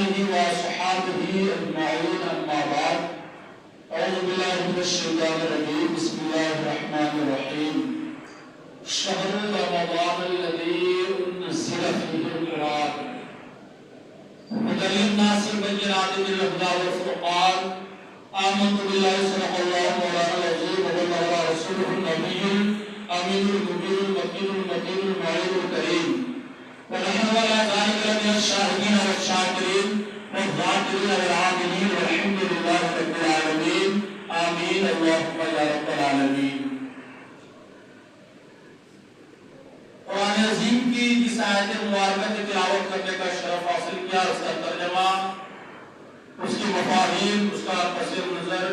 آله وصحبه أجمعين أما بعد أعوذ بالله من الشيطان الرجيم بسم الله الرحمن الرحيم شهر رمضان الذي أنزل فيه القرآن هدى للناس بينات من الهدى والفرقان آمنت بالله صدق الله مولانا العظيم وبلغ رسوله النبي الأمين المبين المكين المتين المعين الكريم ونحن على ذلك من الشاهدين والشاكرين والذاكرين والعاملين والحمد لله رب العالمين آمين اللهم يا رب العالمين. قرآن عظیم کی جس آیت مبارکہ کی تلاوت کرنے کا شرف حاصل کیا، اس کا ترجمہ، اس کی مفاہیم، اس کا پس منظر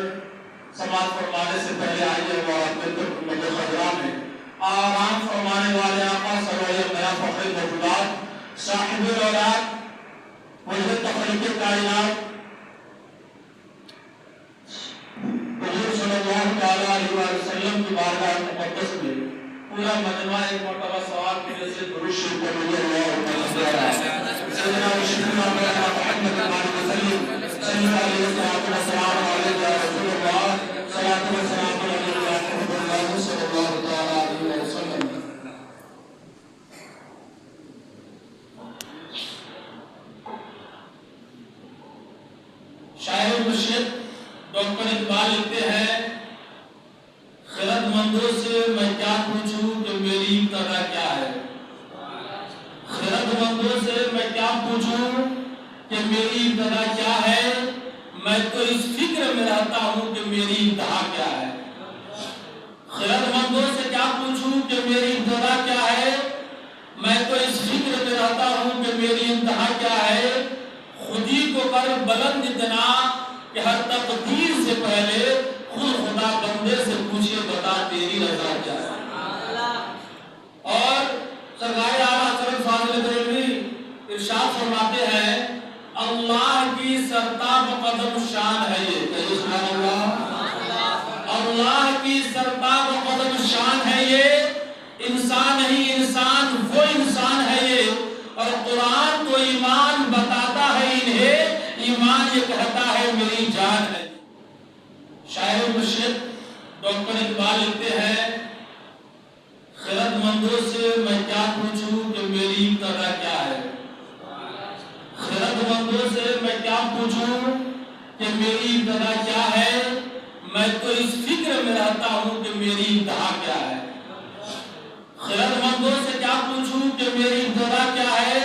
سماعت فرمانے سے پہلے آئیے ہمارا مل کر امت خضراء میں آرام فرمانے والے آقا سرور میاں فخر موجودات صاحب اولاد وجہ تخلیق کائنات حضور صلی اللہ علیہ وسلم کی بارگاہ مقدس میں پورا مجمع ایک مرتبہ سوال کے جیسے درود شریف پڑھیے اللہم صلی سیدنا و شفیعنا مولانا محمد وسلم صلی اللہ علیہ وسلم علیہ رسول اللہ صلاۃ و سلام علیہ محمد اللہ صلی اللہ علیہ وسلم. شاعر مرشد ڈاکٹر اقبال لکھتے ہیں خرد مندوں سے میں کیا پوچھوں کہ میری ابتدا کیا ہے. خرد مندوں سے میں کیا پوچھوں کہ میری ابتدا کیا ہے، میں تو اس فکر میں رہتا ہوں کہ میری انتہا کیا ہے. خرد مندوں سے کیا پوچھوں کہ میری ابتدا کیا ہے، میں تو اس فکر میں رہتا ہوں کہ میری انتہا کیا ہے. خودی کو کر بلند اتنا کہ ہر تقدیر سے پہلے خود خدا بندے سے پوچھے بتا تیری رضا کیا ہے. اور سرکار اعلیٰ حضرت فاضل بریلوی ارشاد فرماتے ہیں اللہ کی سرتاب قدم شان ہے یہ. سبحان اللہ. اللہ کی سرتاب قدم شان ہے یہ، انسان نہیں انسان وہ انسان ہے یہ. اور قرآن تو ایمان بتاتا ہے انہیں، ایمان یہ کہتا ہے میری جان ہے. شاعر مرشد ڈاکٹر اقبال لکھتے ہیں خرد مندوں سے میں کیا پوچھوں کہ میری ابتدا کیا ہے. خرد مندوں سے میں کیا پوچھوں کہ میری ابتدا کیا ہے، میں تو اس فکر میں رہتا ہوں کہ میری انتہا کیا ہے. خرد مندوں سے کیا پوچھوں کہ میری ابتدا کیا ہے،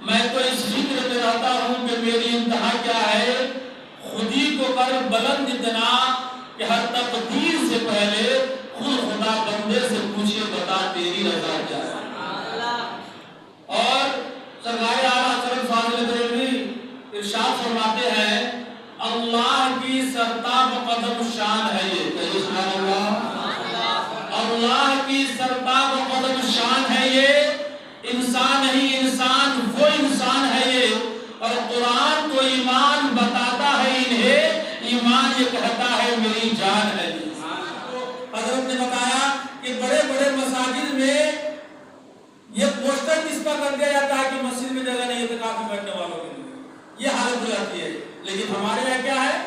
میں تو اس فکر میں رہتا ہوں کہ میری انتہا کیا ہے. خودی کو کر بلند اتنا کہ ہر تقدیر سے پہلے خود خدا بندے سے پوچھے بتا تیری رضا کیا ہے. اور سرکار اعلیٰ حضرت فاضل بریلوی ارشاد فرماتے ہیں اللہ کی سرتاب قدم شان ہے یہ. سبحان اللہ. اللہ کی سرتاب قدم شان ہے یہ، انسان نہیں انسان وہ انسان ہے یہ. اور قرآن تو ایمان بتاتا ہے انہیں، ایمان یہ کہتا ہے میری جان ہے. حضرت نے بتایا کہ بڑے بڑے مساجد میں یہ پوسٹر کس پر کر دیا جاتا ہے کہ مسجد میں جگہ نہیں اعتکاف میں بیٹھنے والوں کے لیے، یہ حالت ہو جاتی ہے. لیکن ہمارے یہاں کیا ہے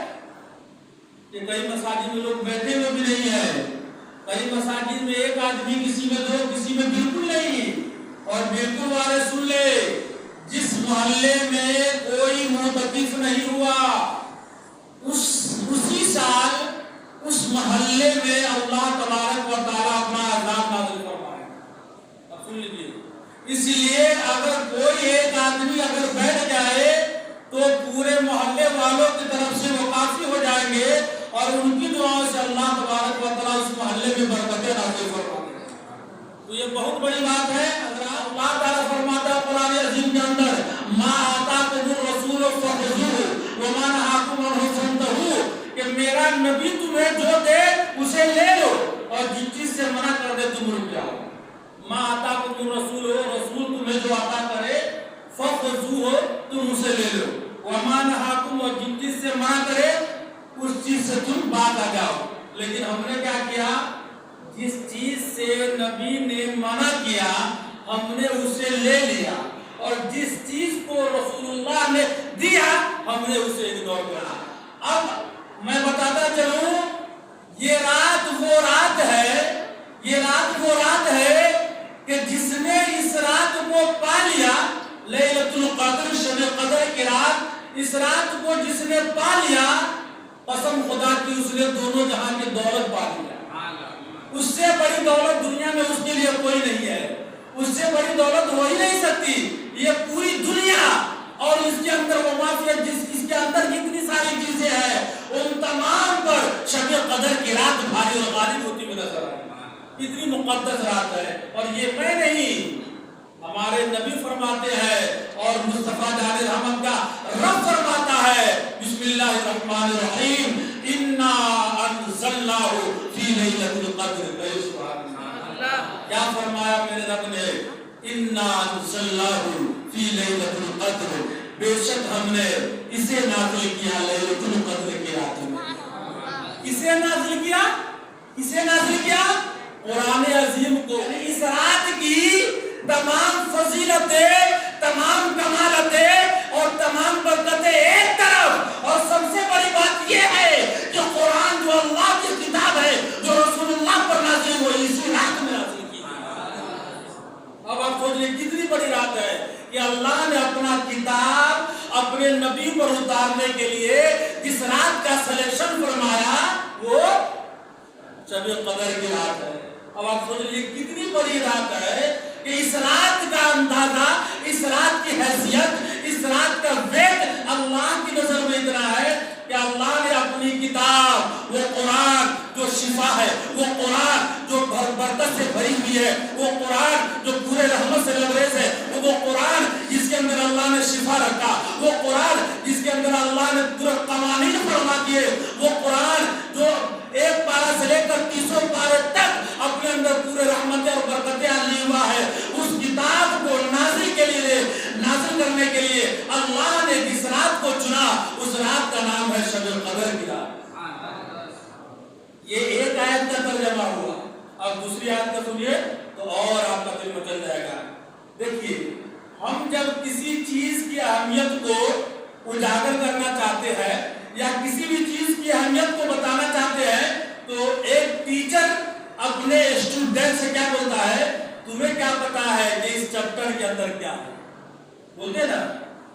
کہ کئی مساجد میں لوگ بیٹھے ہوئے بھی نہیں ہے، کئی مساجد میں ایک آدمی کسی میں دو کسی میں بالکل نہیں. اور بالکل والے سن لے، جس محلے میں کوئی معتکف نہیں ہوا اسی سال اس محلے میں اللہ تبارک و تعالیٰ اپنا عذاب نازل فرمائے. اب سن لیجیے، اس لیے اگر کوئی ایک آدمی اگر بیٹھ جائے تو پورے محلے والوں کی طرف سے وہ کافی ہو جائیں گے اور ان کی دعاؤں سے اللہ تبارک و تعالیٰ اس محلے میں برکتیں نازل فرمائیں گے. تو یہ بہت بڑی بات ہے. اللہ تعالیٰ فرماتا ہے قرآن عظیم کے اندر ما آتاکم الرسول فخذوہ وما نہاکم عنہ فانتہوا، کہ میرا نبی تمہیں جو دے اسے لے لو اور جس چیز سے منع کر دے تم رک جاؤ. ما آتاکم الرسول، رسول تمہیں جو عطا کرے فخذوہ تم اسے لے لو، وما نہاکم، اور جس چیز سے منع کرے اس چیز سے تم باز آ جاؤ. لیکن ہم نے کیا کیا، جس چیز سے نبی نے منع کیا ہم نے اسے لے لیا، اور جس چیز کو رسول اللہ نے دیا ہم نے اسے اگنور کرا. اب میں بتاتا چلوں یہ رات وہ رات ہے کہ جس نے اس رات کو پا لیا لیلۃ القدر شب قدر کی رات اس رات کو جس نے پا لیا قسم خدا کی اس نے دونوں جہاں کی دولت پا لیا. اس سے بڑی دولت دنیا میں اس کے لیے کوئی نہیں ہے. اس سے بڑی دولت ہو ہی نہیں سکتی. یہ پوری دنیا اور اس کے اندر وہ معافیت اس کے اندر جتنی ساری چیزیں ہیں ان تمام پر شب قدر کی رات بھاری اور غالب ہوتی ہوئی نظر آئی. اتنی مقدس رات ہے. اور یہ میں نہیں ہمارے نبی فرماتے ہیں اور مصطفیٰ جان رحمت کا رب فرماتا ہے بسم اللہ الرحمن الرحیم انا انزلناہ فی لیلۃ القدر. سبحان اللہ. کیا فرمایا میرے رب نے انا انزلناہ فی لیلۃ القدر بے شک ہم نے اسے نازل کیا لیلۃ القدر کی رات میں. اسے نازل کیا قرآن عظیم کو. اس رات کی تمام فضیلتیں تمام کمالتیں اور تمام برکتیں ایک طرف اور سب سے بڑی بات یہ ہے کہ قرآن جو اللہ کی کتاب ہے جو رسول اللہ پر نازل ہوئی اسی رات میں نازل کی. اب آپ سوچئے کتنی بڑی رات ہے کہ اللہ نے اپنا کتاب اپنے نبی پر اتارنے کے لیے جس رات کا سلیکشن فرمایا وہ شب قدر کی رات ہے. اب آپ سوچ لیجیے کتنی بڑی رات ہے کہ اس رات کا اندازہ اس رات کی حیثیت اس رات کا ویٹ اللہ کی نظر میں اتنا ہے کہ اللہ نے اپنی کتاب وہ قرآن جو شفا ہے وہ قرآن جو برکت سے بھری ہوئی ہے وہ قرآن جو پورے رحمت سے لبریز ہے وہ قرآن جس کے اندر اللہ نے شفا رکھا وہ قرآن جس کے اندر اللہ نے پورے قوانین فرما دیے وہ قرآن جو ایک پارہ سے لے کر 300 پارے تک اپنے اندر پورے رحمتیں اور برکتیں علی ہوا ہے. اس کتاب کو نازل کرنے کے لیے اللہ نے جس رات کو چنا اس رات کا نام ہے شب قدر کی رات. یہ ایک آیت کا ترجمہ ہوا. اب دوسری آیت کا سنیے تو اور آپ کا دل مچل جائے گا. دیکھیے ہم جب کسی چیز کی اہمیت کو اجاگر کرنا چاہتے ہیں یا کسی بھی چیز کی اہمیت کو بتانا چاہتے ہیں تو ایک ٹیچر اپنے اسٹوڈنٹ سے کیا بولتا ہے تمہیں کیا پتا ہے کہ اس چیپٹر کے اندر کیا ہے بولتے نا.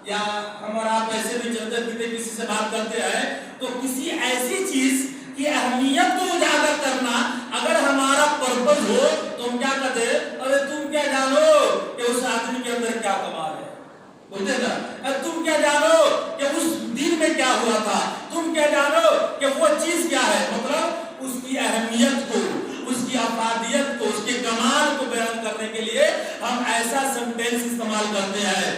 یا ہم اور آپ ایسے بھی چلتے پھرتے کسی سے بات کرتے ہیں تو کسی ایسی چیز کی اہمیت کو اجاگر کرنا اگر ہمارا پرپس ہو تو ہم کیا کہتے ہیں ارے تم کیا جانو کہ اس آدمی کے اندر کیا کمال ہے بولتے نا. تم کیا جانو کہ اس دن میں کیا ہوا تھا تم کیا جانو کہ وہ چیز کیا ہے. مطلب اس کی اہمیت کو اس کی افادیت کو اس کے کمال کو بیان کرنے کے لیے ہم ایسا سینٹینس استعمال کرتے ہیں.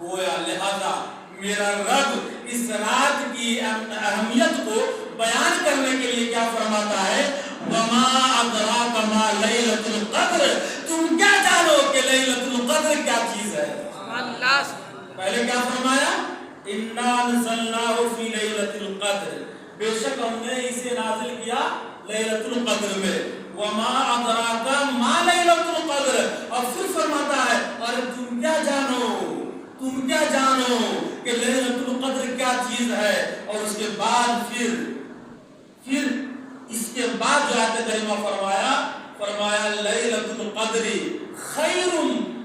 گویا لہذا میرا رب اس رات کی اہمیت کو بیان کرنے کے لیے کیا فرماتا ہے وما ادراک ما لیلۃ القدر. تم کیا جانو کہ لیلۃ القدر کیا چیز ہے. پہلے کیا فرمایا انا انزلناہ فی لیلۃ القدر بے شک ہم نے اسے نازل کیا لیلۃ القدر میں. وما ادراک ما لیلۃ القدر. اور پھر فرماتا ہے اور تم کیا جانو کہ لیلۃ القدر کیا چیز ہے. اور اس کے بعد پھر اس کے بعد جو آیت کریمہ فرمایا لیلۃ القدر خیر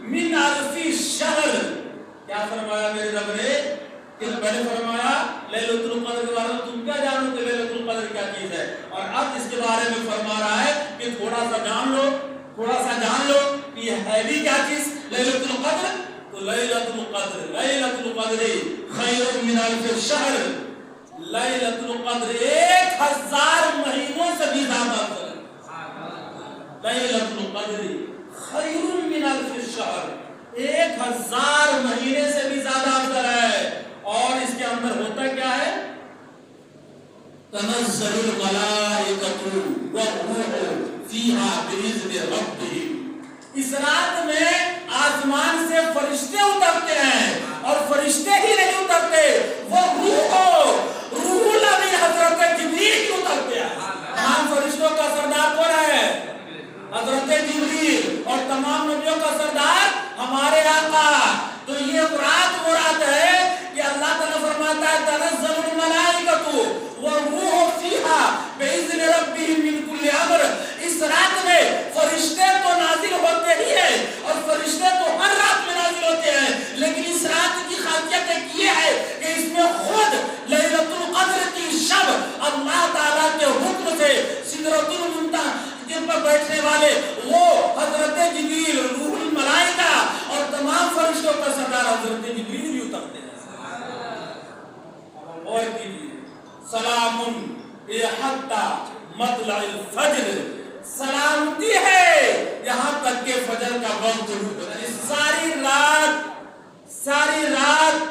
من الف شہر. کیا فرمایا میرے رب نے کہ پہلے فرمایا لیلۃ القدر کے بارے میں تم کیا جانو کہ لیلۃ القدر کیا چیز ہے. اور اب اس کے بارے میں فرما رہا ہے کہ تھوڑا سا جان لو کہ یہ ہے بھی کیا چیز لیلۃ القدر. تو لیلۃ القدر خیر من الف شہر. لیلۃ القدر 1000 مہینوں سے بھی زیادہ افضل ہے. لیلۃ القدر خیر من الف شہر 1000 مہینے سے بھی زیادہ افضل ہے. اور اس کے اندر ہوتا کیا ہے تنزل الملائکۃ والروح فیہا بإذن ربہم. اس رات میں آسمان سے فرشتے اترتے ہیں اور فرشتے ہی نہیں اترتے وہ روح الامین حضرت جبریل کی اترتے ہیں. تمام فرشتوں کا سردار کون ہے حضرت جبریل اور تمام نبیوں کا سردار ہمارے آقا. تو یہ رات وہ رات ہے کہ اللہ تعالیٰ یہ حتی مطلع الفجر، سلامتی ہے یہاں تک کہ فجر کا وقت شروع ہو رہا ہے۔ ساری رات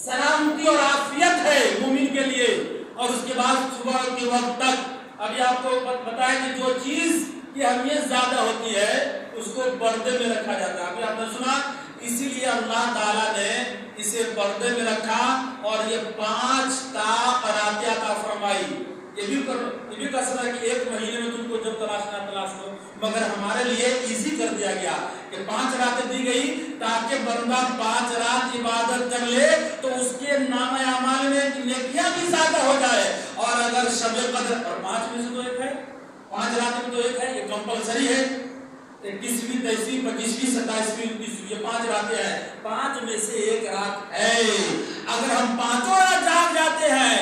سلامتی اور عافیت ہے مومن کے لیے، اور اس کے بعد صبح کے وقت تک ابھی آپ کو بتایا کہ جو چیز کی اہمیت زیادہ ہوتی ہے اس کو پردے میں رکھا جاتا ہے۔ ابھی آپ نے سنا، اسی لیے اللہ تعالیٰ نے اسے پردے میں رکھا اور یہ 5 طاق راتیں عطا فرمائی۔ یہ بھی کہہ سکتا ہے کہ ایک مہینے میں تم کو جب تلاش کرو، مگر ہمارے لیے ایزی کر دیا گیا کہ 5 راتیں دی گئی تاکہ بندہ 5 رات عبادت کر لے تو اس کے نامہ اعمال میں نیکیاں بھی زیادہ ہو جائے۔ اور اگر شب قدر، اور 5 میں سے تو ایک ہے، 5 راتیں میں تو ایک ہے، یہ کمپلسری ہے، 21ویں 23ویں 25ویں 27ویں 29ویں، یہ 5 راتیں ہیں، 5 میں سے ایک رات ہے۔ اگر ہم 5 رات جاگ جاتے ہیں،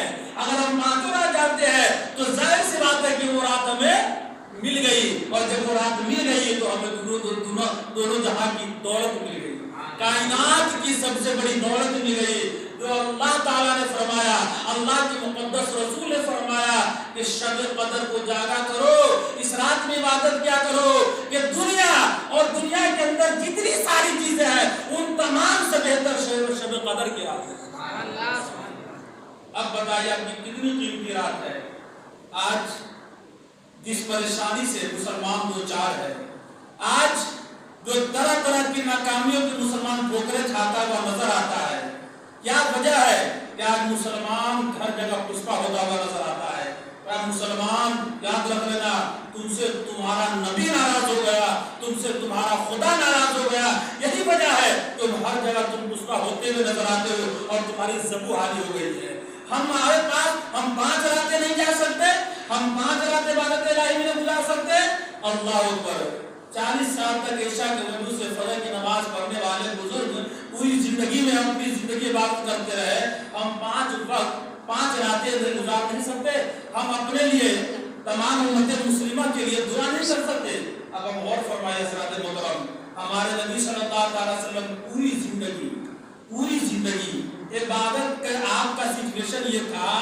تو ظاہر سی بات ہے کہ وہ رات ہمیں مل گئی، اور جب وہ رات مل گئی تو ہمیں دونوں جہاں کی دولت مل گئی، کائنات کی سب سے بڑی دولت مل گئی جو اللہ تعالیٰ نے فرمایا، اللہ کے مقدس رسول نے فرمایا کہ شب قدر کو جاگا کرو، اس رات میں عبادت کیا کرو کہ دنیا اور دنیا کے اندر جتنی ساری چیزیں ہیں ان تمام سے بہتر شب قدر کی رات ہے۔ اب بتائیے آپ کی کتنی قیمتی رات ہے۔ آج جس پریشانی سے مسلمان دو چار ہے، آج جو طرح طرح کی ناکامیوں کی مسلمان ٹھوکریں کھاتا ہوا نظر آتا ہے، کیا وجہ ہے کہ آج مسلمان ہر جگہ پسپا ہوتا ہوا نظر آتا ہے؟ مسلمان یاد رکھ لینا، تم سے تمہارا نبی ناراض ہو گیا، تم سے تمہارا خدا ناراض ہو گیا، یہی وجہ ہے تم ہر جگہ تم پسپا ہوتے ہوئے نظر آتے ہو اور تمہاری زبو حالی ہو گئی ہے۔ ہمارے پاس ہم 5 راتیں نہیں جا سکتے، ہم 5 راتیں عبادت الہی میں نہیں گزار سکتے۔ اللہ اکبر، 40 سال تک عشاء کے وضو سے فجر کی نماز پڑھنے والے بزرگ پوری زندگی میں اپنی زندگی عبادت کرتے رہے، ہم 5 راتیں گزار نہیں سکتے؟ ہم اپنے لیے، تمام امت مسلمہ کے لیے دعا نہیں کر سکتے؟ اب ہم غور فرمائے حضرات محترم، ہمارے نبی صلی اللہ علیہ وسلم پوری زندگی عبادت کا آپ کا سچویشن یہ تھا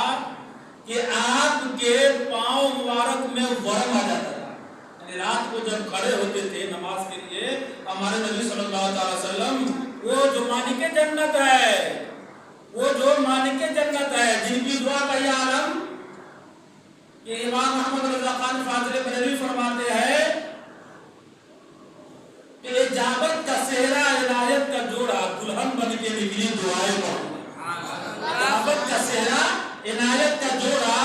کہ آپ کے پاؤں مبارک میں ورم آ جاتا تھا، یعنی رات کو جب کھڑے ہوتے تھے نماز کے لیے، ہمارے نبی صلی اللہ علیہ وسلم وہ جو مالک جنت ہے، جن کی دعا کا یہ عالم کہ امام محمد رضا خان فاضل بریلوی فرماتے ہیں کہ اجابت کا صحرا عنایت کا جوڑا دلہن بن کے نکلی دعائیں محمد، اجابت کا صحرا عنایت کا جوڑا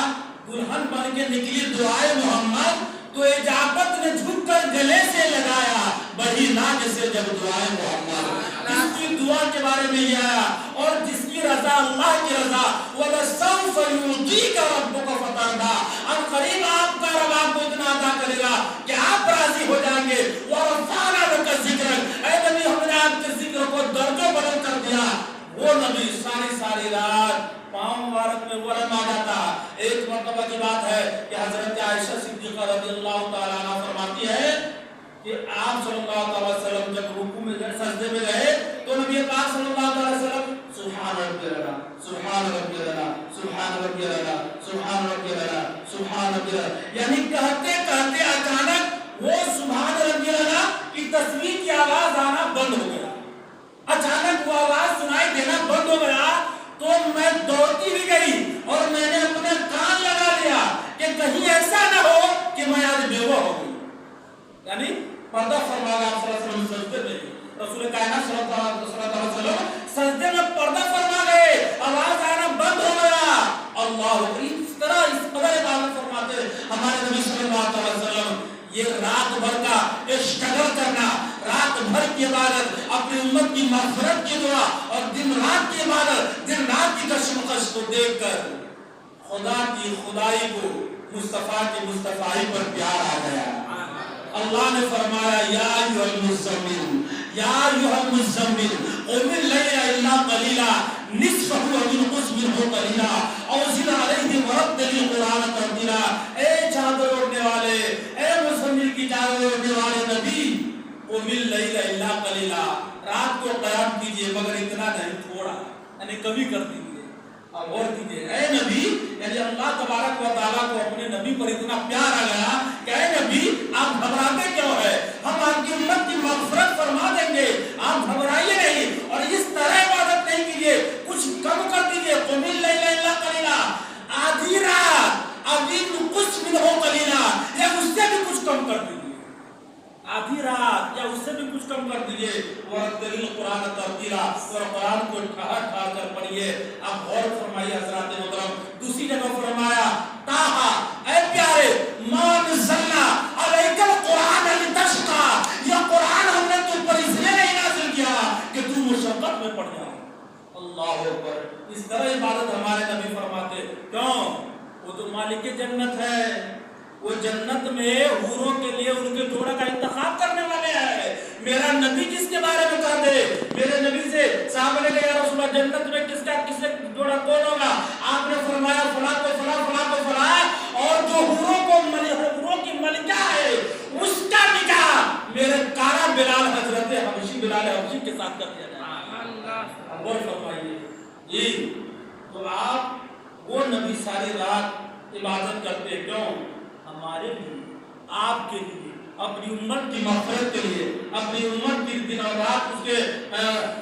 دلہن بن کے نکلی دعائیں محمد، تو اجابت نے جھک کر گلے سے لگایا بڑی ناج سے جب دعائیں محمد۔ جس کی دعا کے بارے میں یہ آیا اور جس کی رضا اللہ کی رضا، وَلَسَوْفَ يُعْطِيكَ رَبُّكَ فَتَرْضَىٰ، اب قریب آپ کا رب آپ کو اتنا عطا کرے گا کہ آپ راضی ہو جائیں گے۔ وَرَفَعْنَا لَكَ ذِكْرَكَ، اے نبی ہم نے آپ کے ذکر کو درجوں بلند کر دیا۔ وہ نبی ساری رات پاؤں مبارک میں ورم آ جاتا۔ ایک مرتبہ کی بات ہے کہ حضرت عائشہ صدیقہ رضی اللہ تعالیٰ عنہ فرماتی ہے کہ آپ صلی اللہ علیہ وسلم جب رکوع میں گئے، سجدے میں گئے، تو نبی پاک صلی اللہ علیہ وسلم سبحان ربی العلیٰ، سبحان ربی العلیٰ، سبحان ربی العلیٰ، سبحان ربی العلیٰ، سبحان ربی العلیٰ، یعنی کہتے کہتے اچانک وہ سبحان ربی العلیٰ کی تسبیح کی آواز آنا بند ہو گیا، اچانک وہ آواز سنائی دینا بند ہو گیا۔ تو میں دوڑتی بھی گئی اور میں نے اپنے کان لگا لیا کہ کہیں ایسا نہ ہو کہ میں آج بیوہ ہو گئی، یعنی پردہ فرما گیا صلی اللہ علیہ وسلم سجدے میں، رسول کائنات صلی اللہ علیہ وسلم سجدے میں پردہ فرما گئے، آواز آنا بند ہو گیا۔ اللہ اس طرح اس قدر عبادت فرماتے ہمارے نبی صلی اللہ علیہ وسلم۔ یہ رات بھر کا اسٹرگل کرنا، رات بھر کی عبادت، اپنی امت کی مغفرت کی دعا اور دن رات کی عبادت، دن رات کی کشمکش کو دیکھ کر خدا کی خدائی کو، مصطفیٰ کی مصطفائی پر پیار آ گیا۔ اللہ نے فرمایا یا ایھا المزمل، یا ایھا المزمل قم اللیل الا قلیلا نصفہ او انقص منہ قلیلا او زد علیہ ورتل القرآن ترتیلا۔ اے چادر اوڑھنے والے، اے مزمل کی چادر اوڑھنے والے نبی، قم اللیل الا قلیلا، رات کو قیام کیجئے مگر اتنا نہیں، تھوڑا، یعنی کمی کر دیجئے، اور غور کیجئے۔ اے نبی یعنی اللہ تبارک و تعالیٰ کو اپنے نبی پر اتنا پیار آ گیا کہ اے نبی آپ گھبراتے کیوں ہے، ہم آپ کی امت کی مغفرت فرما دیں گے، آپ گھبرائیے نہیں اور اس طرح عبادت نہیں کیجیے، کچھ کم کر دیجیے، قم اللیل الا قلیلا، آدھی رات ابھی کچھ بھی ہو قلیلا، یا اس سے بھی کچھ کم کر دیجیے، آدھی رات یا اس سے بھی کچھ کم کر دیجیے، ورتل قرآن ترتیلا، اور قرآن کو ٹھہر ٹھہر کر پڑھیے۔ آپ غور فرمائیے حضرات محترم، دوسری جگہ فرمایا تاہا، اے پیارے ما نزلنا علیک القرآن لتشقی، یہ قرآن ہم نے تم پر اس لیے نہیں نازل کیا کہ تم مشقت میں پڑ جاؤ۔ اللہ اکبر، اس طرح عبادت ہمارے نبی فرماتے، کیوں؟ وہ تو مالک جنت ہے، وہ جنت میں حوروں کے لیے ان کے جوڑے کا انتخاب کرنے والے ہیں۔ میرا نبی جس کے بارے میں کہا دے، میرے نبی سے صحابہ نے کہا یا رسول اللہ جنت میں کس کا کس سے جوڑا کون ہوگا؟ آپ نے فرمایا فلاں کو فلاں، فلاں کو فلاں، اور جو حوروں کی ملکہ ہے اس کا نکاح میرے کارا بلال حضرت حبشی بلال حبشی کے ساتھ کر دیا جائے۔ غور فرمائیے جی، تو آپ وہ نبی ساری رات عبادت کرتے کیوں؟ ہمارے لیے، آپ کے لیے، اپنی امت کی مغفرت کے لیے، اپنی امت کی دن اور رات اس کے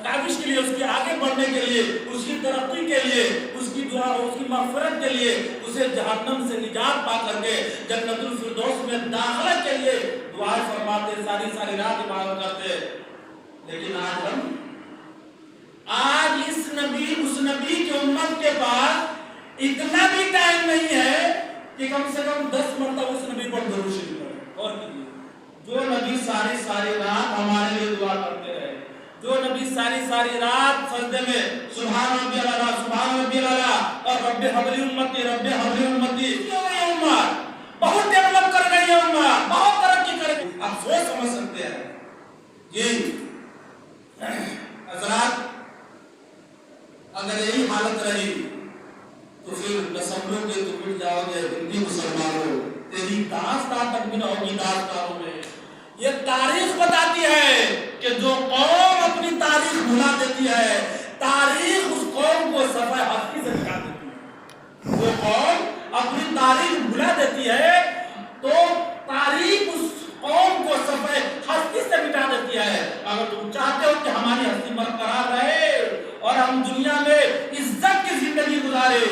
کاوش کے لیے، اس کے آگے بڑھنے کے لیے، اس کی ترقی کے لیے، اس کی دعا اور اس کی مغفرت کے لیے، اسے جہنم سے نجات پا کر کے جنت الفردوس میں داخلہ کے لیے دعائیں فرماتے، ساری ساری رات عبادت کرتے۔ لیکن آج اس نبی اس نبی کی امت کے پاس اتنا بھی ٹائم نہیں ہے کہ کم سے کم 10 مرتبہ اس نبی پر درود شریف پڑھیں۔ اور کیجیے، جو نبی ساری ساری رات ہمارے لیے دعا کرتے رہے، جو نبی ساری ساری رات سجدے میں سبحان ربی الاعلیٰ، سبحان ربی الاعلیٰ، اور رب حب لی امتی، رب حب لی امتی، یہ امت بہت ڈیولپ کر گئی ہے، امت بہت ترقی کر گئی۔ آپ سوچ سمجھ سکتے ہیں جی حضرات، اگر یہی حالت رہی تو پھر نہ سمجھو گے تو مٹ جاؤ گے ہندی مسلمانوں، تیری داستان تک بھی نہ ہوگی داستانوں میں۔ یہ تاریخ بتاتی ہے کہ جو قوم اپنی تاریخ بھلا دیتی ہے، تاریخ اس قوم کو صفحہ ہستی سے مٹا دیتی ہے۔ وہ قوم اپنی تاریخ بھلا دیتی ہے تو تاریخ اس قوم کو صفحہ ہستی سے مٹا دیتی ہے۔ اگر تم چاہتے ہو کہ ہماری ہستی برقرار رہے اور ہم دنیا میں عزت کی زندگی گزارے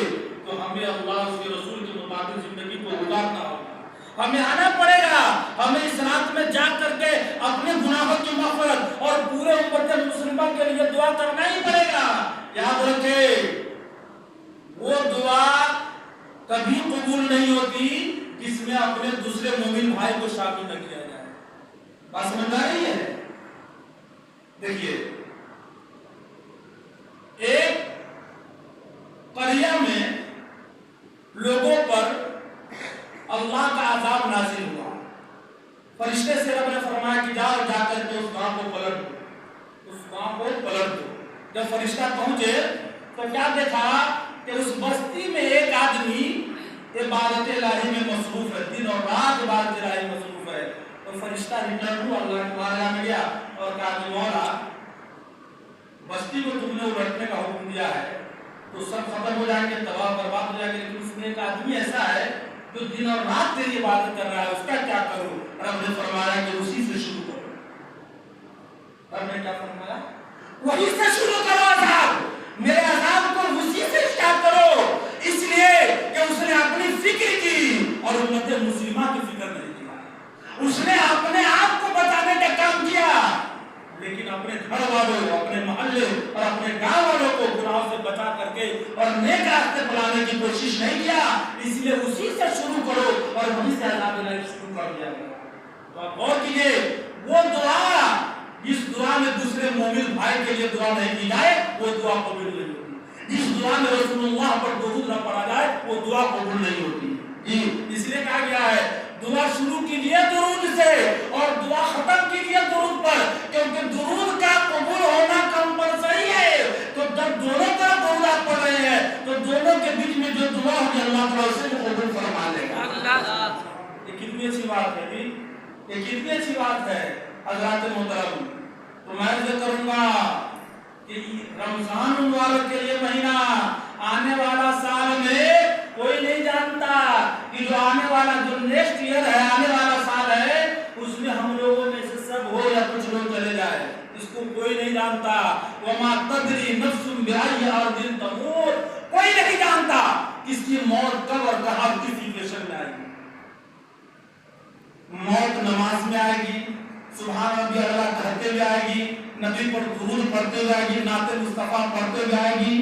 تو ہمیں اللہ اس کے رسول کے مطابق زندگی کو گزارنا ہوگا، ہمیں آنا پڑے گا، ہمیں اس رات میں جاگ کر کے اپنے گناہوں کی مغفرت اور پورے امت مسلمہ کے لیے دعا کرنا ہی پڑے گا۔ یاد رکھے وہ دعا کبھی قبول نہیں ہوتی جس میں اپنے دوسرے مومن بھائی کو شامل نہ کیا جائے۔ بات سمجھ آ رہی ہے؟ دیکھیے، ایک قریہ میں لوگوں پر اللہ کا عذاب نازل ہوا، فرشتے سے رب نے فرمایا کہ جاؤ جا کر کے اس گاؤں کو پلٹ دو، اس گاؤں کو پلٹ دو۔ جب فرشتہ پہنچے تو کیا دیکھا کہ اس بستی میں ایک آدمی عبادت الہی میں مصروف ہے، دن اور رات عبادت الہی میں مصروف ہے۔ تو فرشتہ ریٹرن ہوا، اللہ کے بارگاہ میں گیا اور کہا کہ مولا بستی کو تم نے الٹنے کا حکم دیا ہے تو سب ختم ہو جائیں گے، تباہ برباد ہو جائیں گے، لیکن اس میں ایک آدمی ایسا ہے جو دن اور رات تیری عبادت کر رہا ہے، اس کا کیا کروں؟ رب نے فرمایا کہ اسی سے شروع کرو۔ رب نے کیا فرمایا؟ وہی سے شروع کرو عذاب، میرے عذاب کو اسی سے اسٹارٹ کرو، اس لیے کہ اس نے اپنی فکر کی اور امت مسلمہ کی فکر نہیں کی۔ اس نے اپنے آپ کو بچانے کا کام کیا لیکن اپنے گھر والوں، اپنے محلے اور اپنے گاؤں والوں کو گناہوں سے بچا کر کے اور نیک راستے بلانے کی کوشش نہیں کیا، اس لیے اسی سے شروع کرو اور وہیں سے عذاب الہی شروع کر دیا گیا۔ تو آپ غور کیجیے، وہ دعا جس دعا میں دوسرے مومن بھائی کے لیے دعا نہیں کی جائے وہ دعا قبول نہیں ہوتی، جس دعا میں رسول اللہ پر درود نہ پڑھا جائے وہ دعا قبول نہیں ہوتی۔ جی اس لیے کہا گیا ہے دعا شروع کیجیے درود سے اور دعا ختم کیجیے درود پر، کیونکہ درود کا قبول ہونا کمپلسری ہے۔ تو جب دونوں طرف درود آپ پڑھ رہے ہیں تو دونوں کے بیچ میں جو دعا ہوگی اللہ تعالیٰ اسے قبول فرما لے گا۔ یہ کتنی اچھی بات ہے جی، یہ کتنی اچھی بات ہے حضرات محترم۔ تو میں یہ کروں گا کہ رمضان المبارک کے یہ مہینہ آنے والا سال میں کوئی والا جو نیکسٹ ایئر ہے، آنے والا سال ہے، اس میں ہم لوگوں میں سے سب ہو یا کچھ لوگ چلے جائے، اس کو کوئی نہیں جانتا۔ وما تدری نفس بأي أرض تموت، کوئی نہیں جانتا کس کی موت کب اور کہاں کس سچویشن میں آئے گی۔ موت نماز میں آئے گی، سبحان ربی اللہ کہتے ہوئے آئے گی، نبی پر درود پڑھتے ہوئے آئے گی، نعت مصطفیٰ پڑھتے ہوئے آئے گی،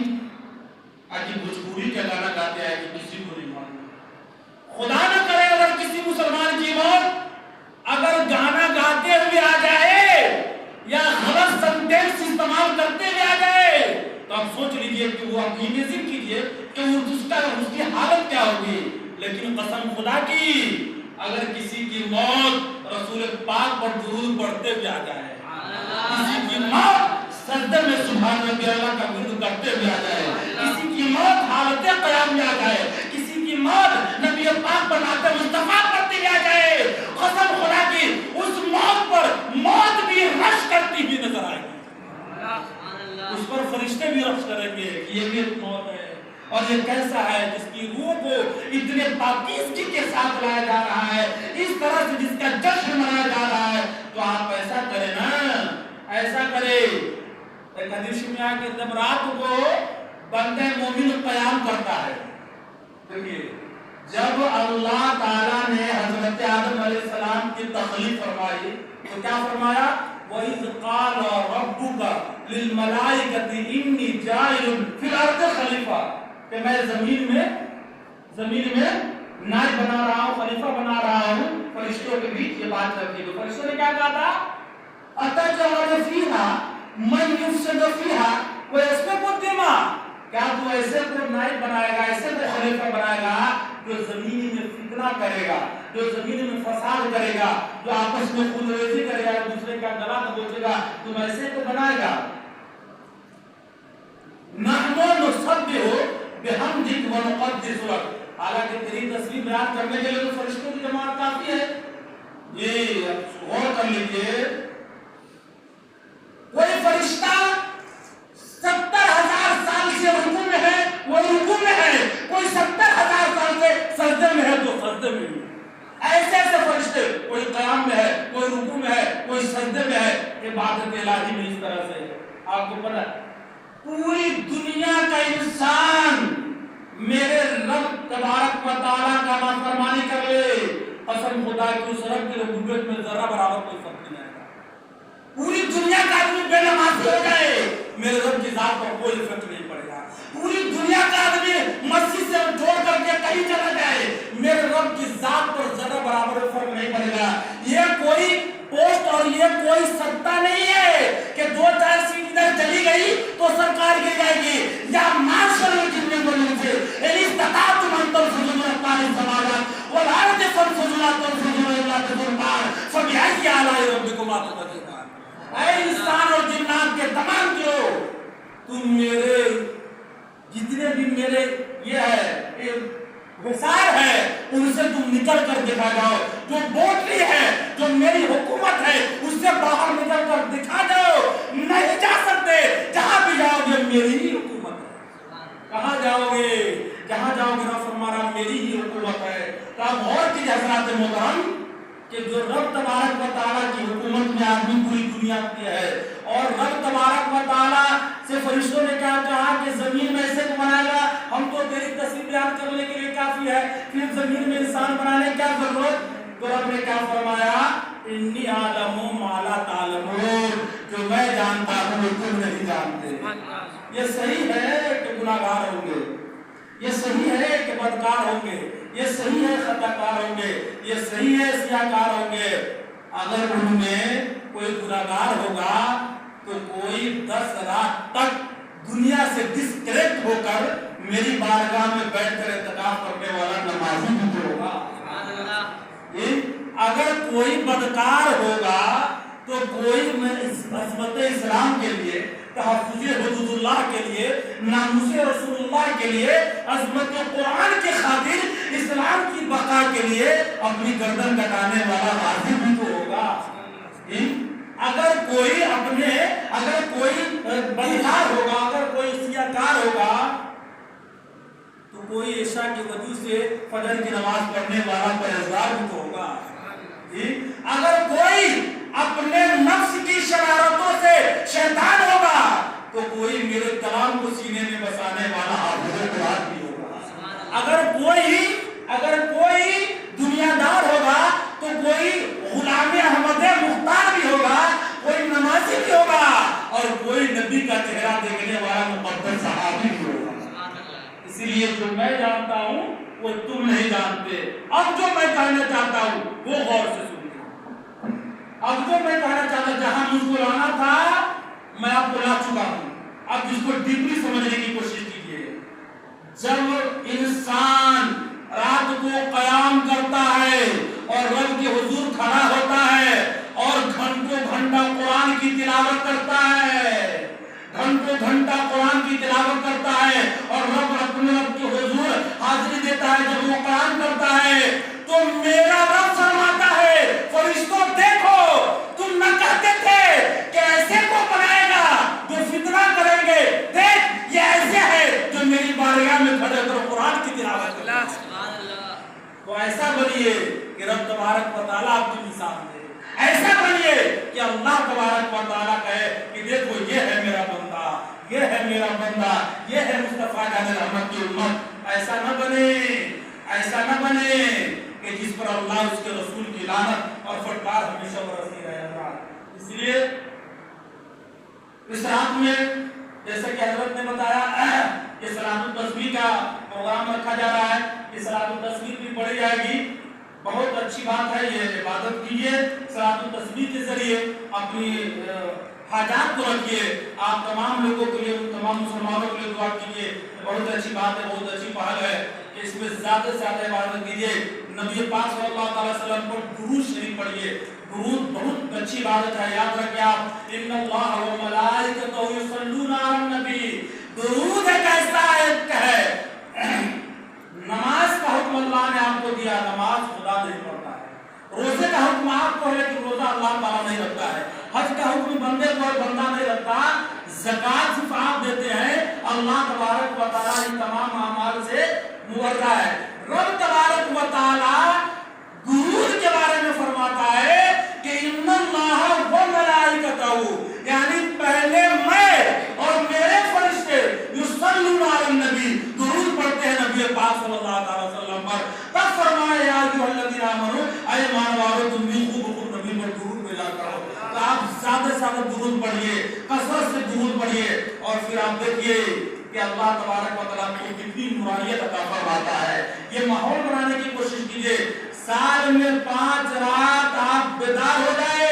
آج بھوجپوری کا گانا گاتے آئے گی، کسی کو نہیں معلوم۔ خدا نہ کرے اگر کسی مسلمان کی موت اگر گانا گاتے ہوئے آ جائے یا غلط سینٹینس استعمال کرتے ہوئے آ جائے تو آپ سوچ لیجئے کہ وہ آپ امیجن کیجئے کہ اس کی حالت کیا ہوگی۔ لیکن قسم خدا کی اگر کسی کی موت رسول پاک پر درود پڑھتے ہوئے آ جائے، کسی کی موت سجدے میں سبحان ربی اللہ کا ورد کرتے ہوئے آ جائے، کسی کی موت حالت قیام میں آ جائے، کسی کی موت نبی پاک پر نعت مصطفیٰ پڑھتے ہوئے آ جائے، قسم خدا کی اس موت پر موت بھی رش کرتی ہوئی نظر آئے گی، اس پر فرشتے بھی رش کریں گے کہ یہ بھی ایک موت ہے، اور یہ کیسا ہے جس کی روح کو اتنے پاکیزگی کے ساتھ لایا جا رہا ہے، اس طرح سے جس کا جشن منایا جا رہا ہے۔ تو آپ ایسا کریں نا، ایسا کرے، ایک حدیث میں آ کے جب رات کو بندہ مومن قیام کرتا ہے، دیکھیے جب اللہ تعالیٰ نے حضرت آدم علیہ السلام کی تخلیق فرمائی تو کیا فرمایا؟ وَإِذْ قَالَ رَبُّكَ لِلْمَلَائِكَةِ إِنِّي جَاعِلٌ فِي الْأَرْضِ خلیفہ، کہ میں زمین میں نائب بنا رہا ہوں، خلیفہ بنا رہا ہوں۔ فرشتوں کے بیچ یہ بات رکھی تو فرشتوں نے کیا کہا تھا؟ أَتَجْعَلُ فِيهَا مَن يُفْسِدُ فِيهَا وَيَسْفِكُ الدِّمَاءَ، کیا تو ایسے کو نائب بنائے گا، ایسے کو خلیفہ بنائے گا جو زمین میں فتنہ کرے گا، جو زمین میں فساد کرے گا، جو آپس میں خون ریزی کرے گا، دوسرے کا گلا دبوچے گا، تم ایسے کو بنائے گا۔ نَحْنُ نُسَبِّحُ بِحَمْدِكَ وَنُقَدِّسُ لَكَ، حالانکہ تیری تصویر بیان کرنے کے لیے تو فرشتوں کی جماعت کافی ہے۔ یہ غور کر لیجیے، کوئی فرشتہ 70,000 سال سے رکوع میں ہے، وہ رکوع میں ہے، کوئی 70,000 سال سے سجدے میں ہے تو سجدے میں ہے۔ ایسے ایسے فرشتے، کوئی قیام میں ہے، کوئی رکوع میں ہے، کوئی سجدے میں ہے۔ عبادت الہی میں اس طرح سے آپ کو پتہ ہے پوری دنیا کا انسان میرے رب تبارک و تعالیٰ کا نافرمانی کر لے، قسم خدا کی اس رب کی ربوبیت میں ذرہ برابر کوئی فرق نہیں آئے گا۔ پوری دنیا کا آدمی بے نمازی ہو جائے، میرے رب کی ذات پر کوئی فرق نہیں پڑے گا۔ پوری دنیا کا آدمی مسجد سے چھوڑ کر کے کہیں چلا جائے، میرے رب کی ذات پر ذرہ برابر فرق نہیں پڑے گا۔ یہ کوئی پوسٹ اور یہ کوئی ستا نہیں ہے کہ 2-4 سیٹ ادھر چلی گئی تو سرکار گر جائے گی، یا مارشل جتنے بولنے سے اِلِسْتَطَعْتُمْ أَن تَنْفُذُوا مِنْ أَقْطَارِ السَّمَاوَاتِ وَالْأَرْضِ فَانْفُذُوا لَا تَنْفُذُونَ إِلَّا بِسُلْطَانٍ فَبِأَيِّ آلَاءِ رَبِّكُمَا تُكَذِّبَانِ۔ اے انسان اور جنات کے تمام گروہ، تم میرے جتنے بھی میرے یہ ہے وسائل ہے ان سے تم نکل کر دکھا جاؤ، جو بوٹری ہے، جو میری حکومت ہے اس سے باہر نکل کر دکھا جاؤ، نہیں جا سکتے، جہاں بھی جاؤ گے میری ہی حکومت ہے۔ کہاں جاؤ گے؟ جہاں جاؤ گے رب فرما رہا میری ہی حکومت ہے۔ تو آپ غور کیجیے حضرات محترم کہ جو رب تبارک و تعالیٰ کی حکومت میں آدمی پوری دنیا کی ہے، اور رب تبارک و تعالیٰ سے فرشتوں نے کیا کہا کہ زمین میں ایسے کو بنائے گا، ہم تو تیری تصویر بیان کرنے کے لیے کافی ہے، پھر زمین میں انسان بنانے کی کیا ضرورت؟ تو رب نے کیا فرمایا؟ انی اعلم ما لا تعلمون، جو میں جانتا ہوں وہ تم نہیں جانتے۔ یہ صحیح ہے کہ گناہگار ہوں گے، یہ صحیح ہے کہ بدکار ہوں گے، یہ صحیح ہے خطا کار ہوں گے، یہ صحیح ہے سیاہکار ہوں گے۔ اگر ان میں کوئی گناہگار ہوگا تو کوئی 10 رات تک دنیا سے ڈسکنیکٹ ہو کر میری بارگاہ میں بیٹھ کر اعتکاف کرنے والا نمازی بھی تو ہوگا۔ اگر کوئی بدکار ہوگا تو کوئی عصمت اسلام کے لیے، تحفظ حدود اللہ کے لیے، ناموس رسول اللہ کے لیے، عظمت قرآن کے خاطر، اسلام کی بقا کے لیے اپنی گردن کٹانے والا غازی بھی تو ہوگا۔ اگر کوئی بدکار ہوگا، اگر کوئی سیاہکار ہوگا تو کوئی عشاء کی وجہ سے فجر کی نماز پڑھنے والا پرہیزگار بھی تو ہوگا جی۔ اگر کوئی اپنے نفس کی شرارتوں سے شیطان ہوگا تو کوئی میرے کلام کو سینے میں بسانے والا حافظ قرآن بھی ہوگا۔ اگر کوئی دنیا دار ہوگا تو کوئی غلام احمد مختار بھی ہوگا، کوئی نمازی بھی ہوگا، اور کوئی نبی کا چہرہ دیکھنے والا مقدس صحابی بھی ہوگا۔ اسی لیے جو میں جانتا ہوں وہ تم نہیں جانتے۔ اب جو میں کہنا چاہتا ہوں وہ غور سے سنیے۔ اب جو میں کہنا چاہتا جہاں مجھ کو لانا تھا میں آپ کو لا چکا ہوں، اب جس کو ڈیپلی سمجھنے کی کوشش کیجیے۔ جب انسان رات کو قیام کرتا ہے اور رب کے حضور کھڑا ہوتا ہے اور گھنٹوں گھنٹہ قرآن کی تلاوت کرتا ہے، گھنٹوں گھنٹہ قرآن کی تلاوت کرتا ہے اور رب اپنے رب کے حضور حاضری دیتا ہے، جب وہ قیام کرتا ہے تو میرا رب فرماتا ہے فرشتوں دیکھو تم نہ کہتے تھے کہ ایسے کو بنائے گا جو فتنہ کریں گے، دیکھ یہ ایسے ہے جو میری بارگاہ میں کھڑے کر قرآن کی تلاوت کرتا ہے۔ تو ایسا بنیے کہ رب تبارک و تعالیٰ آپ کی مثال دے، ایسا بنیے کہ اللہ تبارک و تعالیٰ کہے کہ دیکھو یہ ہے میرا بندہ، یہ ہے میرا بندہ، یہ ہے مصطفیٰ جان رحمت کی امت۔ ایسا نہ بنے، ایسا نہ بنے کہ جس پر اللہ اس کے رسول کی لعنت اور فٹکار ہمیشہ برستی رہے گا۔ اس لیے اس رات میں جیسا کہ حضرت نے بتایا کہ صلاۃ التسبیح کا پروگرام رکھا جا رہا ہے، کہ صلاۃ التسبیح بھی پڑھی جائے گی۔ بہت اچھی بات ہے، یہ عبادت کیجیے، صلاۃ التسبیح کے ذریعے اپنی حاجات کو رکھیے۔ آپ تمام لوگوں کے لیے، تمام مسلمانوں کے لیے دعا کیجیے۔ بہت اچھی بات ہے، بہت اچھی پہل ہے کہ اس میں زیادہ سے زیادہ عبادت کیجیے۔ نبی پاک صلی اللہ علیہ وسلم پر درود شریف پڑھیے۔ درود بہت اچھی عبادت ہے، یاد رکھیں آپ، ان اللہ و ملائکتہ یصلون علی النبی۔ درود ایک ایسا ایک ہے، نماز کا حکم اللہ نے آپ کو دیا، نماز خدا نہیں پڑھتا ہے۔ روزے کا حکم آپ کو ہے کہ روزہ اللہ تعالیٰ نہیں رکھتا ہے۔ حج کا حکم بندے کو اور بندہ نہیں رکھتا۔ زکوٰۃ صرف آپ دیتے ہیں، اللہ تبارک و تعالیٰ ان تمام اعمال سے مبرہ ہے۔ رب تبارک و تعالیٰ درود کے بارے میں فرماتا ہے کہ ان اللہ و ملائکتہ، یعنی پہلے میں اور میرے فرشتے یصلون علی النبی، درود پڑھتے ہیں نبی پاک صلی اللہ علیہ وسلم پر۔ تب فرمایا یا ایھا الذین آمنوا، اے ایمان والو تم بھی خوب نبی پر درود بھیجا کرو۔ تو آپ زیادہ سے زیادہ درود پڑھیے، کثرت سے درود پڑھیے، اور پھر آپ دیکھیے کہ اللہ تبارک و تعالیٰ کو کتنی نورانیت عطا فرماتا ہے۔ یہ ماحول بنانے کی کوشش کیجیے۔ سال میں 5 رات آپ بیدار ہو جائے،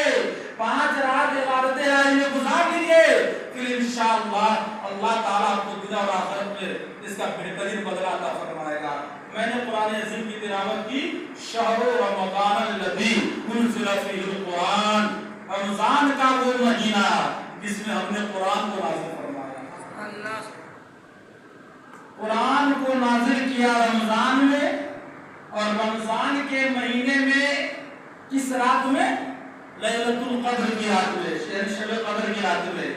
5 رات عبادت الہی میں گزار دیجیے، پھر انشاءاللہ اللہ تعالیٰ آپ کو دنیا اور آخرت میں اس کا بہترین بدلہ عطا فرمائے گا۔ میں نے قرآن عظیم کی تلاوت کی، شہر رمضان الذی انزل فیہ القرآن، رمضان کا وہ مہینہ جس میں ہم نے قرآن کو نازل فرمایا، قرآن کو نازل کیا رمضان میں، اور رمضان کے مہینے میں کس رات میں؟ لیلۃ القدر کی رات میں، شب قدر کی رات میں۔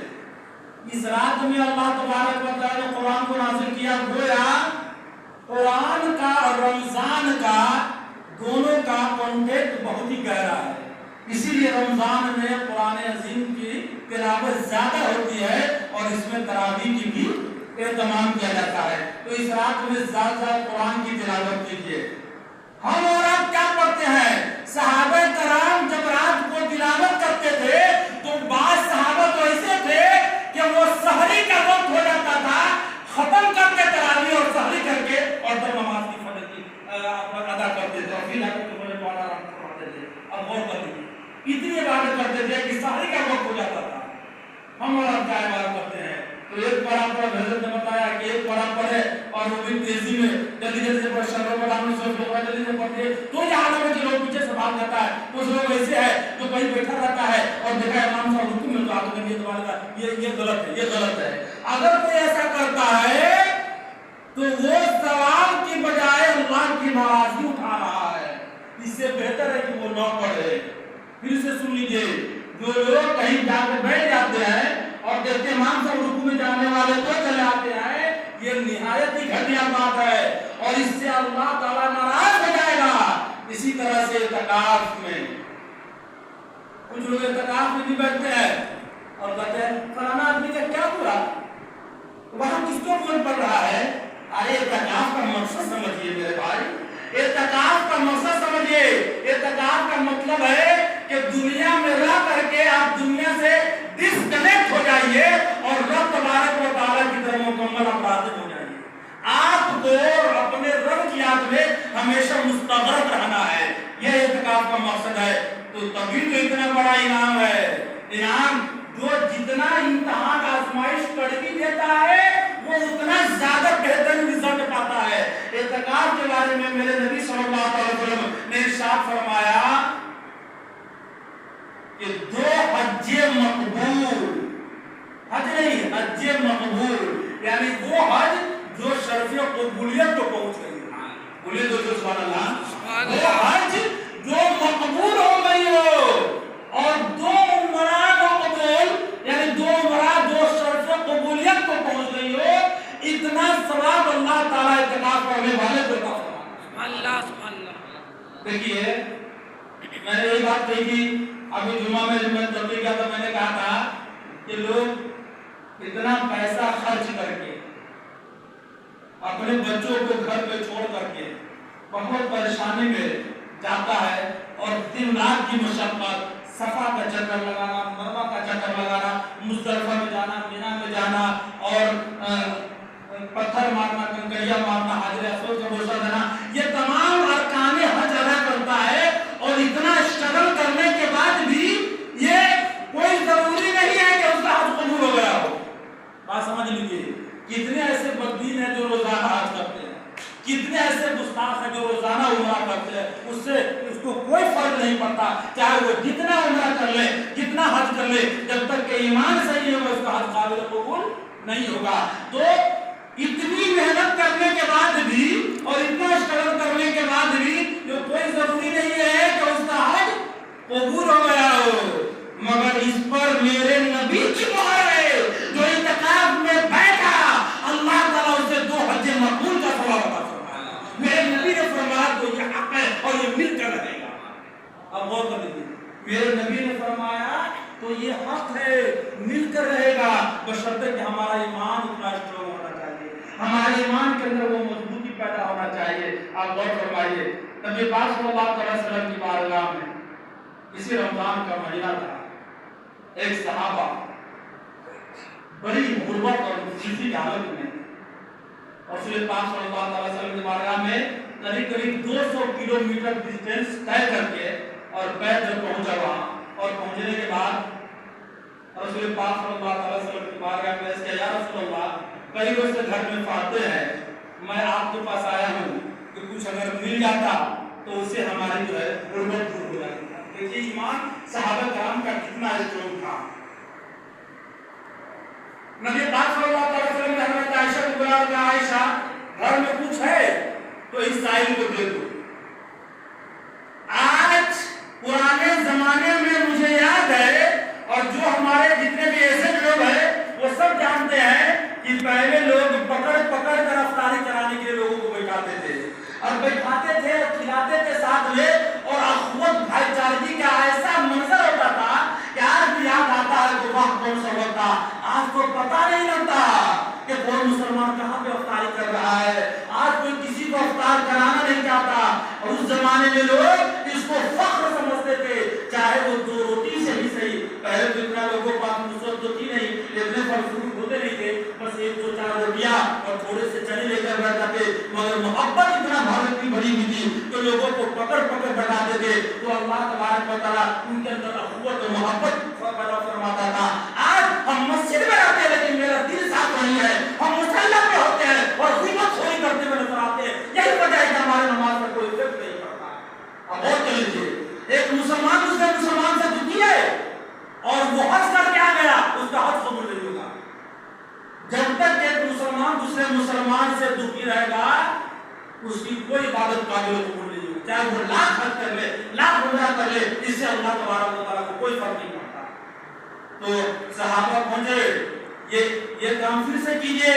اس رات میں اللہ تبارک و تعالی نے قرآن کو نازل کیا۔ گویا قرآن کا اور رمضان کا دونوں کا کانٹیکٹ بہت ہی گہرا ہے، اسی لیے رمضان میں قرآن عظیم کی تلاوت زیادہ ہوتی ہے اور اس میں تراویح کی بھی اہتمام کیا جاتا ہے۔ تو اس رات میں زیادہ قرآن کی تلاوت کیجیے۔ ہم اور آپ کیا پڑھتے ہیں؟ صحابہ کرام جب رات کو تلاوت کرتے تھے تو بعض صحابہ تو ایسے تھے کہ وہ سحری کا وقت ہو جاتا تھا، ختم کر کے تراویح اور سحری کر کے اور تب نماز کی فجر کی ادا کرتے تھے، اور پھر آ کے تمہیں پڑھنا آرام کرتے تھے۔ اب غور کریے، اتنی عبادت کرتے تھے کہ سحری کا وقت ہو جاتا تھا۔ ہم اور آپ کیا عبادت کرتے ہیں؟ تو ایک پڑھا حضرت نے بتایا کہ ایک پڑھا پڑھے اور وہ بھی تیزی میں جلدی جلدی سے پڑھ، شروع میں ڈالنے سے لوگ جلدی سے پڑھتے ہیں، تو یہ حال ہے کہ لوگ پیچھے سے بھاگ جاتا ہے۔ کچھ لوگ ایسے ہیں جو کہیں بیٹھا رہتا ہے اور دیکھا امام صاحب رکوع میں تو آگے میں یہ غلط ہے، یہ غلط ہے۔ اگر کوئی ایسا کرتا ہے تو وہ ثواب کی بجائے اللہ کی ناراضگی اٹھا رہا ہے۔ اس سے بہتر ہے کہ وہ نہ پڑھے۔ پھر سے سن لیجیے، جو لوگ کہیں جا کے بیٹھ جاتے ہیں اور دیکھتے ہیں امام صاحب رکوع میں جانے والے تو چلے آتے ہیں، یہ نہایت ہی گھٹیا بات ہے۔ اور اس سے اللہ تعالیٰ ناراض ہو جائے گا۔ اسی طرح سے اعتکاف میں کچھ لوگ اعتکاف میں بھی بیٹھتے ہیں اور کہتے ہیں فلانا آدمی کا کیا برا، وہاں کس کو بول پڑ رہا ہے۔ ارے اعتکاف کا مقصد سمجھیے میرے بھائی، اعتکاف کا مقصد سمجھیے۔ اعتکاف کا مطلب ہے کہ دنیا میں رہ کر کے آپ دنیا سے ڈسکنیکٹ ہو جائیے اور رب تبارک و تعالیٰ کی طرف مکمل اپرادھت ہو جائیے۔ آپ کو اپنے رب کی یاد میں ہمیشہ مستغرق رہنا ہے، یہ اعتکاف کا مقصد ہے۔ تو تبھی تو اتنا بڑا انعام ہے، انعام جو جتنا امتحان آزمائش کڑوی دیتا ہے وہ اتنا زیادہ بہتر رزلٹ پاتا ہے۔ اعتکاف کے بارے میں میرے نبی صلی اللہ علیہ وسلم نے ارشاد فرمایا کہ 2 حج مقبول، حج نہیں حج مقبول، یعنی وہ حج جو شرف قبولیت کو پہنچ گئی، بولیے دوستو سبحان اللہ، وہ حج جو مقبول ہو گئی ہو، اور 2 عمرہ مقبول یعنی 2 عمرہ جو شرف قبولیت کو پہنچ گئی ہو، اتنا ثواب اللہ تعالیٰ اعتکاف کرنے والے کو عطا فرمائے۔ اللہ سبحان اللہ۔ دیکھیے میں نے یہ بات کہی تھی ابھی جمعہ میں جب میں تقریر کیا تھا، میں نے کہا تھا کہ لوگ اتنا پیسہ خرچ کر کے اپنے بچوں کو گھر پہ چھوڑ کر کے بہت پریشانی میں جاتا ہے، اور دن رات کی مشقت، صفا کا چکر لگانا، مروا کا چکر لگانا، مزدلفہ میں جانا، مینا میں جانا، اور پتھر مارنا، کنکریاں مارنا، حجر اسود کا بوسہ دینا، یہ تمام ارکان حج ادا کرتا ہے، اور اتنا اسٹرگل کرنے کے بعد بھی یہ کوئی ضروری نہیں ہے کہ اس کا حج قبول ہو گیا ہو۔ بات سمجھ لیجیے، کتنے ایسے بددین ہیں جو روزانہ حج کرتے ہیں، کتنے ایسے گستاخ ہیں جو روزانہ عمرہ کرتے ہیں، اس سے اس کو کوئی فرق نہیں پڑتا، چاہے وہ جتنا عمرہ کر لے، جتنا حج کر لے، جب تک کہ ایمان صحیح ہے وہ اس کا حج قابل قبول نہیں ہوگا۔ تو اتنی محنت کرنے کے بعد بھی اور اتنا اسٹرگل کرنے کے بعد بھی جو کوئی ضروری نہیں ہے کہ اس کا حج قبول ہو گیا ہو، مگر اس پر میرے نبی کی مہر ہے، جو اعتکاف میں بیٹھا اللہ تعالیٰ اسے 2 حج مقبول کا ثواب عطا فرمایا۔ میرے نبی نے فرمایا تو یہ حق ہے اور یہ مل کر رہے گا۔ اب غور کر لیجیے، میرے نبی نے فرمایا تو یہ حق ہے، مل کر رہے گا، بشرطے کہ ہمارا ایمان اتنا اسٹرانگ ہونا چاہیے، ہمارے ایمان کے اندر وہ مضبوطی پیدا ہونا چاہیے۔ آپ غور فرمائیے، نبی پاک صلی اللہ علیہ وسلم کی بارگاہ میں اسی رمضان کا مہینہ تھا، ایک صحابہ بڑی غربت اور مصیبت کی حالت میں رسول پاک صلی اللہ علیہ وسلم کی بارگاہ میں قریب 200 کلومیٹر ڈسٹینس طے کر کے اور پیدل پہنچا وہاں، اور پہنچنے کے بعد رسول پاک صلی اللہ علیہ وسلم کی بارگاہ میں کہ یا رسول اللہ، کئی روز سے گھر میں فاتح ہے، میں آپ کے پاس آیا ہوں کہ کچھ اگر مل جاتا تو اسے ہماری جو ہے غربت دور ہو جاتی۔ دیکھیے ایمان صحابہ کرام کا کتنا اسٹرانگ تھا۔ نبی پاک صلی اللہ علیہ وسلم نے حضرت عائشہ کو بلایا کہ عائشہ گھر میں کچھ ہے تو اس سائل کو دے دو۔ آج پرانے زمانے میں مجھے یاد ہے، اور جو ہمارے جتنے بھی ایسے لوگ ہیں وہ سب جانتے ہیں کہ پہلے لوگ پکڑ کر افطاری کرانے کے لیے لوگوں کو بیٹھاتے تھے، اور بیٹھاتے تھے اور کھلاتے تھے ساتھ میں، اور اخوت بھائی چارگی کا ایسا منظر ہوتا تھا کہ آج بھی یاد آتا ہے کہ وقت کون سا وقت تھا، آج تو پتہ نہیں لگتا کہ کون مسلمان کہاں پہ افطاری کر رہا ہے، آج کوئی کسی کو افطار کرانا نہیں چاہتا، اور اس زمانے میں لوگ اس کو فخر سمجھتے تھے، چاہے وہ 2 روٹی سے بھی صحیح، پہلے تو اتنا لوگوں کو پاس نصرت تو تھی نہیں، اتنے پھل فروٹ ہوتے نہیں تھے، بس 1-2-4 روٹیاں اور تھوڑے سے چنے لے کر بیٹھ جاتے، مگر محبت اتنا بھارت کی بڑی ہوئی تھی تو لوگوں کو پکڑ بیٹھاتے تھے، تو اللہ تبارک و تعالیٰ ان کے اندر اخوت و محبت پیدا فرماتا تھا۔ آج ہم مسجد میں آتے ہیں لیکن میرا دل ساتھ نہیں ہے، ہم مسلح پہ ہوتے ہیں اور غیبت خوری کرتے ہوئے نظر آتے ہیں، یہی وجہ ہے کہ ہمارے نماز میں کوئی فرق نہیں پڑتا۔ اب غور کر لیجیے، ایک مسلمان دوسرے مسلمان سے دکھی ہے اور وہ حج کر کے آ گیا، اس کا حج قبول نہیں ہوگا۔ جب تک ایک مسلمان دوسرے مسلمان سے دکھی رہے گا اس کی کوئی عبادت قابل قبول نہیں ہوگی، چاہے وہ لاکھ حج کر لے، لاکھ عمرہ کر لے، اس سے اللہ تبارک و تعالیٰ کو کوئی فرق نہیں پڑتا۔ تو صحابہ پہنچے، یہ کام پھر سے کیجئے،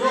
2